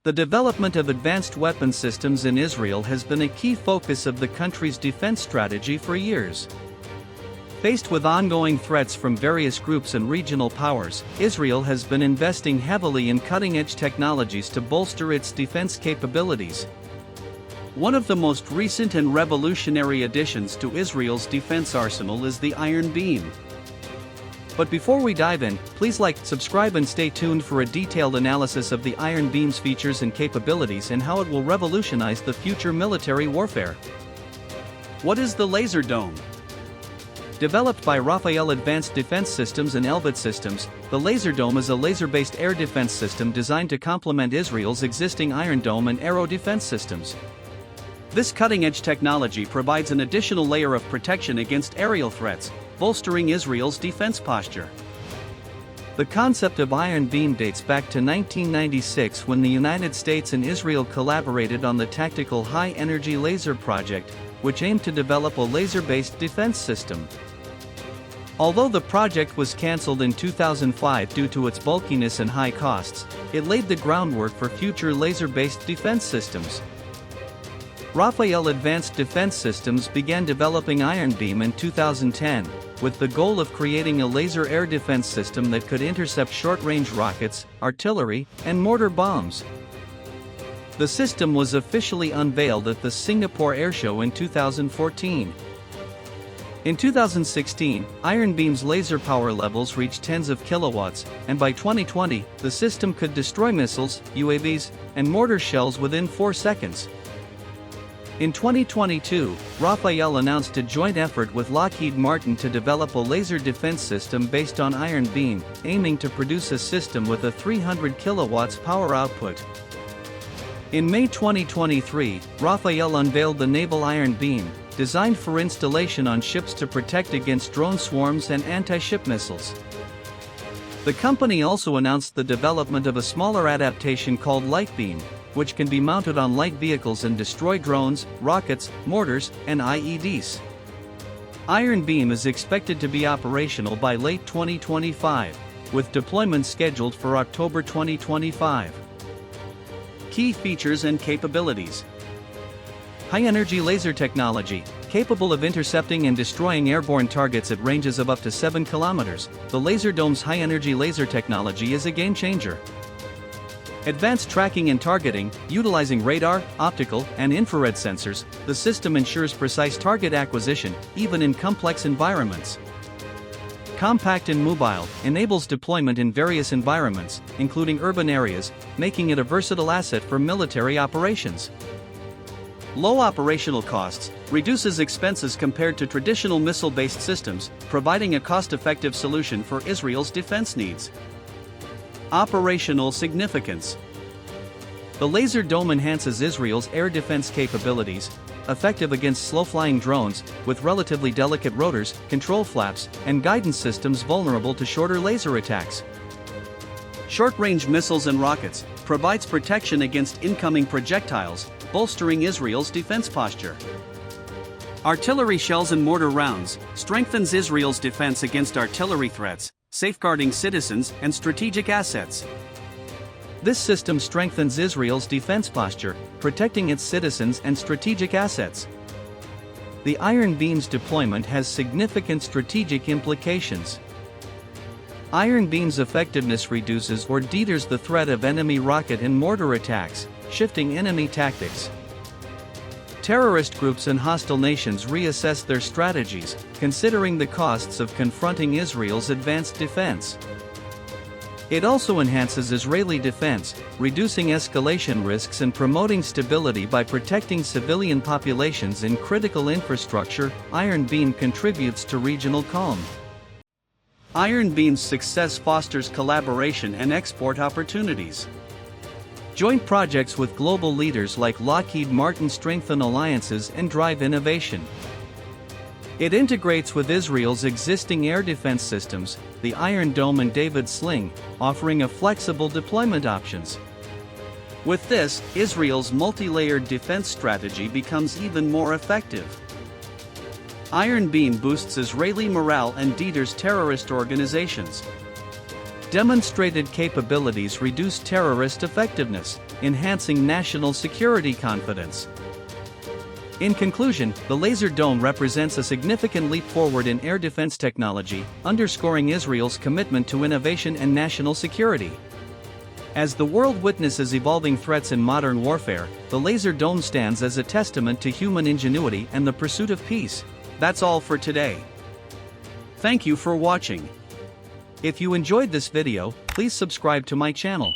The development of advanced weapon systems in Israel has been a key focus of the country's defense strategy for years. Faced with ongoing threats from various groups and regional powers, Israel has been investing heavily in cutting-edge technologies to bolster its defense capabilities. One of the most recent and revolutionary additions to Israel's defense arsenal is the Iron Beam. But before we dive in, please like, subscribe and stay tuned for a detailed analysis of the Iron Beam's features and capabilities and how it will revolutionize the future military warfare. What is the Laser Dome? Developed by Rafael Advanced Defense Systems and Elbit Systems, the Laser Dome is a laser-based air defense system designed to complement Israel's existing Iron Dome and Arrow defense systems. This cutting-edge technology provides an additional layer of protection against aerial threats, bolstering Israel's defense posture. The concept of Iron Beam dates back to 1996 when the United States and Israel collaborated on the Tactical High-Energy Laser Project, which aimed to develop a laser-based defense system. Although the project was cancelled in 2005 due to its bulkiness and high costs, it laid the groundwork for future laser-based defense systems. Rafael Advanced Defense Systems began developing Iron Beam in 2010, with the goal of creating a laser air defense system that could intercept short-range rockets, artillery, and mortar bombs. The system was officially unveiled at the Singapore Air Show in 2014. In 2016, Iron Beam's laser power levels reached tens of kilowatts, and by 2020, the system could destroy missiles, UAVs, and mortar shells within 4 seconds. In 2022, Rafael announced a joint effort with Lockheed Martin to develop a laser defense system based on Iron Beam, aiming to produce a system with a 300 kilowatts power output. In May 2023, Rafael unveiled the Naval Iron Beam, designed for installation on ships to protect against drone swarms and anti-ship missiles. The company also announced the development of a smaller adaptation called Light Beam, which can be mounted on light vehicles and destroy drones, rockets, mortars, and IEDs. Iron Beam is expected to be operational by late 2025, with deployment scheduled for October 2025. Key features and capabilities. High-energy laser technology, capable of intercepting and destroying airborne targets at ranges of up to 7 kilometers, the Laser Dome's high-energy laser technology is a game-changer. Advanced tracking and targeting, utilizing radar, optical, and infrared sensors, the system ensures precise target acquisition, even in complex environments. Compact and mobile, enables deployment in various environments, including urban areas, making it a versatile asset for military operations. Low operational costs, reduces expenses compared to traditional missile-based systems, providing a cost-effective solution for Israel's defense needs. Operational significance. The Laser Dome enhances Israel's air defense capabilities, effective against slow-flying drones, with relatively delicate rotors, control flaps, and guidance systems vulnerable to shorter laser attacks. Short-range missiles and rockets, provides protection against incoming projectiles, bolstering Israel's defense posture. Artillery shells and mortar rounds, strengthens Israel's defense against artillery threats, safeguarding citizens and strategic assets. This system strengthens Israel's defense posture, protecting its citizens and strategic assets. The Iron Beam's deployment has significant strategic implications. Iron Beam's effectiveness reduces or deters the threat of enemy rocket and mortar attacks, shifting enemy tactics. Terrorist groups and hostile nations reassess their strategies, considering the costs of confronting Israel's advanced defense. It also enhances Israeli defense, reducing escalation risks and promoting stability by protecting civilian populations in critical infrastructure. Iron Beam contributes to regional calm. Iron Beam's success fosters collaboration and export opportunities. Joint projects with global leaders like Lockheed Martin strengthen alliances and drive innovation. It integrates with Israel's existing air defense systems, the Iron Dome and David Sling, offering a flexible deployment options. With this, Israel's multi-layered defense strategy becomes even more effective. Iron Beam boosts Israeli morale and deters terrorist organizations. Demonstrated capabilities reduce terrorist effectiveness. enhancing national security confidence. In conclusion, the Laser Dome represents a significant leap forward in air defense technology, underscoring Israel's commitment to innovation and national security. As the world witnesses evolving threats in modern warfare, the Laser Dome stands as a testament to human ingenuity and the pursuit of peace. That's all for today. Thank you for watching. If you enjoyed this video, please subscribe to my channel.